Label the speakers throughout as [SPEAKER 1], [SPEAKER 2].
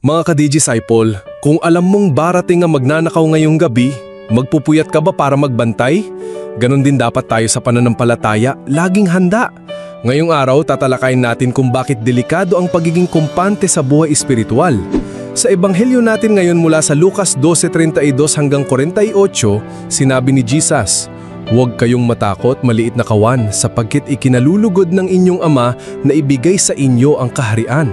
[SPEAKER 1] Mga ka-Disciple, kung alam mong darating ang magnanakaw ngayong gabi, magpupuyat ka ba para magbantay? Ganon din dapat tayo sa pananampalataya, laging handa. Ngayong araw tatalakayin natin kung bakit delikado ang pagiging kumpante sa buhay espiritual. Sa ebanghelyo natin ngayon mula sa Lucas 12:32 hanggang 48, sinabi ni Jesus, "Huwag kayong matakot, maliit na kawan, sapagkat ikinalulugod ng inyong Ama na ibigay sa inyo ang kaharian."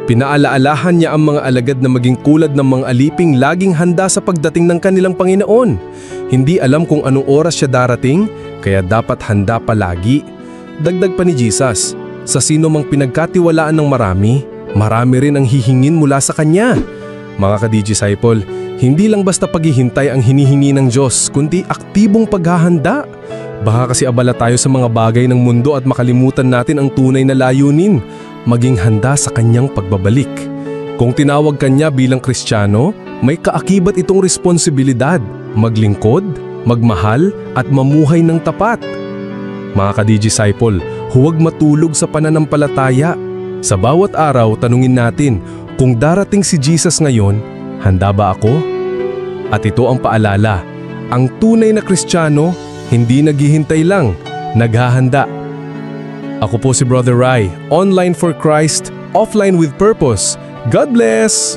[SPEAKER 1] Pinaalaalahan niya ang mga alagad na maging tulad ng mga aliping laging handa sa pagdating ng kanilang Panginoon. Hindi alam kung anong oras siya darating, kaya dapat handa palagi. Dagdag pa ni Jesus, sa sino mang pinagkatiwalaan ng marami, marami rin ang hihingin mula sa Kanya. Mga ka-Disciple, hindi lang basta paghihintay ang hinihingi ng Diyos, kundi aktibong paghahanda. Baka kasi abala tayo sa mga bagay ng mundo at makalimutan natin ang tunay na layunin, maging handa sa Kanyang pagbabalik. Kung tinawag Kanya bilang Kristiyano, may kaakibat itong responsibilidad, maglingkod, magmahal at mamuhay ng tapat. Mga ka-Disciple, huwag matulog sa pananampalataya. Sa bawat araw, tanungin natin, kung darating si Jesus ngayon, handa ba ako? At ito ang paalala, ang tunay na Kristiyano, hindi naghihintay lang, naghahanda. Ako po si Brother Rai, online for Christ, offline with purpose. God bless!